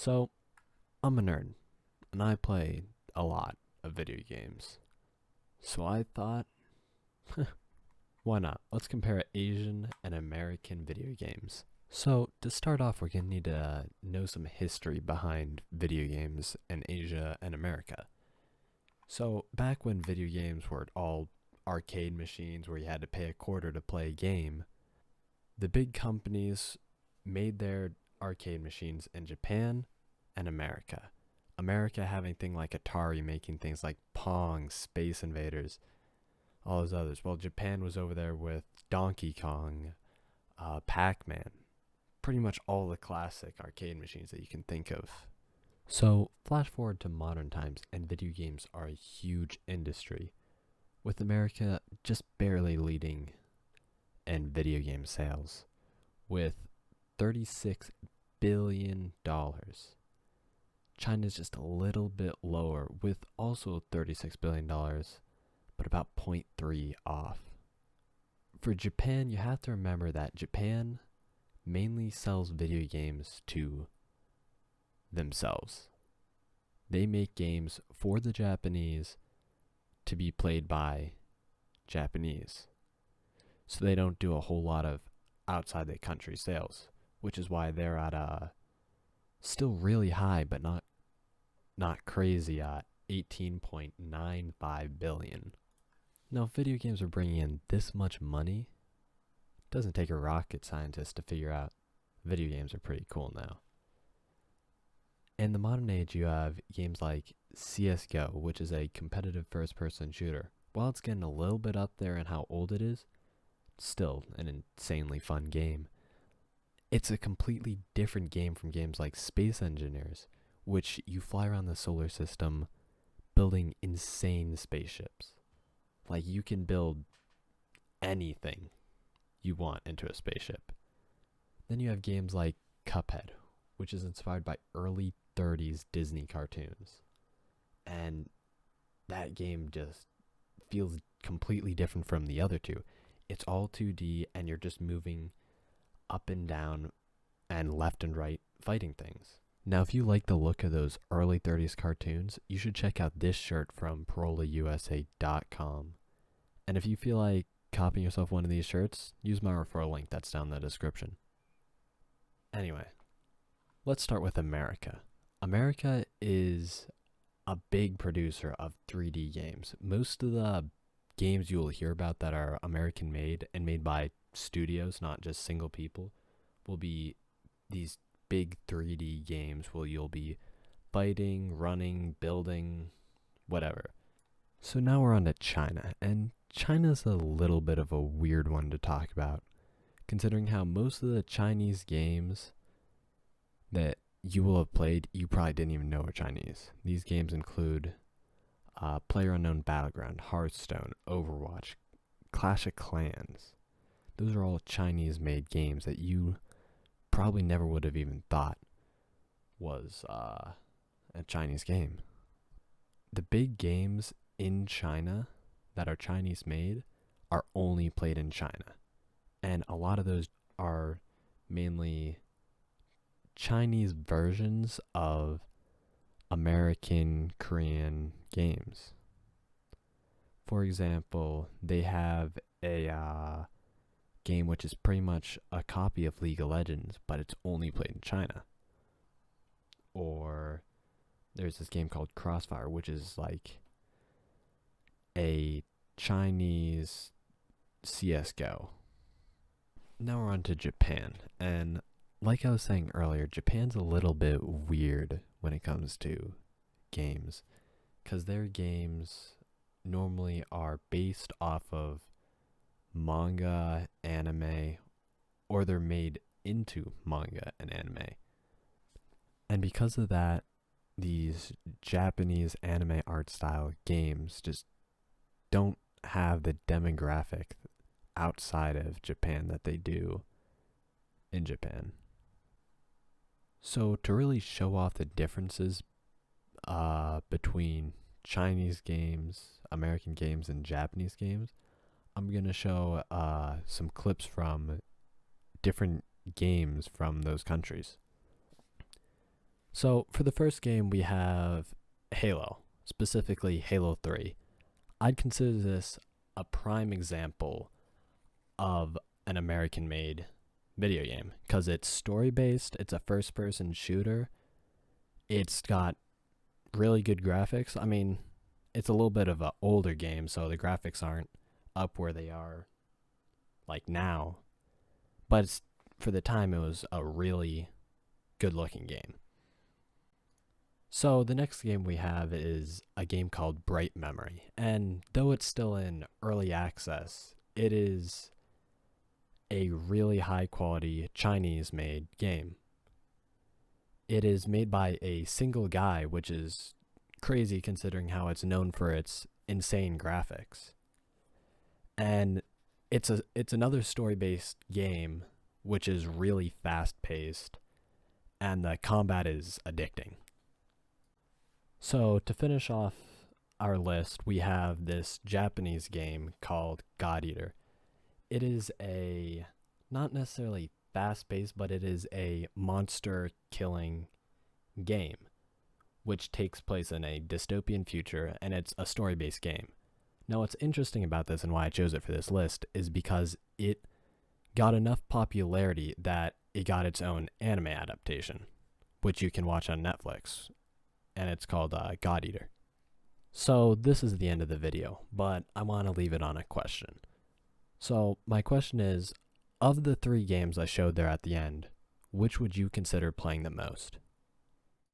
So, I'm a nerd, and I play a lot of video games. So I thought, why not? Let's compare Asian and American video games. So, to start off, we're going to need to know some history behind video games in Asia and America. So, back when video games were all arcade machines where you had to pay a quarter to play a game, the big companies made their arcade machines in Japan and America. America having things like Atari, making things like Pong, Space Invaders, all those others. Well, Japan was over there with Donkey Kong, Pac-Man, pretty much all the classic arcade machines that you can think of. So, flash forward to modern times, and video games are a huge industry, with America just barely leading in video game sales, with $36 billion. China's just a little bit lower, with also $36 billion, but about zero point 0.3 off. For Japan, you have to remember that Japan mainly sells video games to themselves. They make games for the Japanese to be played by Japanese. So they don't do a whole lot of outside the country sales, which is why they're at a still really high, but not crazy at 18.95 billion. Now, if video games are bringing in this much money, it doesn't take a rocket scientist to figure out video games are pretty cool now. In the modern age, you have games like CSGO, which is a competitive first-person shooter. While it's getting a little bit up there in how old it is, it's still an insanely fun game. It's a completely different game from games like Space Engineers, which you fly around the solar system building insane spaceships. Like, you can build anything you want into a spaceship. Then you have games like Cuphead, which is inspired by early 30s Disney cartoons. And that game just feels completely different from the other two. It's all 2D, and you're just moving up and down and left and right fighting things. Now, if you like the look of those early 30s cartoons, you should check out this shirt from ParolaUSA.com. And if you feel like copying yourself one of these shirts, use my referral link that's down in the description. Anyway, let's start with America. America is a big producer of 3D games. Most of the games you will hear about that are American made and made by studios, not just single people, will be these big 3D games where you'll be fighting, running, building, whatever. So now we're on to China, and China's a little bit of a weird one to talk about, considering how most of the Chinese games that you will have played, you probably didn't even know are Chinese. These games include PlayerUnknown Battleground, Hearthstone, Overwatch, Clash of Clans. Those are all Chinese-made games that you probably never would have even thought was a Chinese game. The big games in China that are Chinese-made are only played in China. And a lot of those are mainly Chinese versions of American, Korean games. For example, they have a game which is pretty much a copy of League of Legends, but it's only played in China. Or there's this game called Crossfire, which is like a Chinese CSGO. Now we're on to Japan, and like I was saying earlier, Japan's a little bit weird when it comes to games, because their games normally are based off of manga, anime, or they're made into manga and anime. And because of that, these Japanese anime art style games just don't have the demographic outside of Japan that they do in Japan. So to really show off the differences between Chinese games, American games, and Japanese games, I'm going to show some clips from different games from those countries. So for the first game, we have Halo, specifically Halo 3. I'd consider this a prime example of an American made video game because it's story based, it's a first person shooter, it's got really good graphics. I mean, it's a little bit of an older game, so the graphics aren't up where they are like now, but for the time, it was a really good looking game. So the next game we have is a game called Bright Memory, and though it's still in early access, it is a really high quality Chinese made game. It is made by a single guy, which is crazy considering how it's known for its insane graphics. And it's another story-based game which is really fast-paced and the combat is addicting. So to finish off our list, we have this Japanese game called God Eater. It is a not necessarily fast-paced, but it is a monster killing game which takes place in a dystopian future, and it's a story-based game. Now, what's interesting about this and why I chose it for this list is because it got enough popularity that it got its own anime adaptation, which you can watch on Netflix, and it's called God Eater. So this is the end of the video, but I want to leave it on a question. So my question is, of the 3 games I showed there at the end, which would you consider playing the most?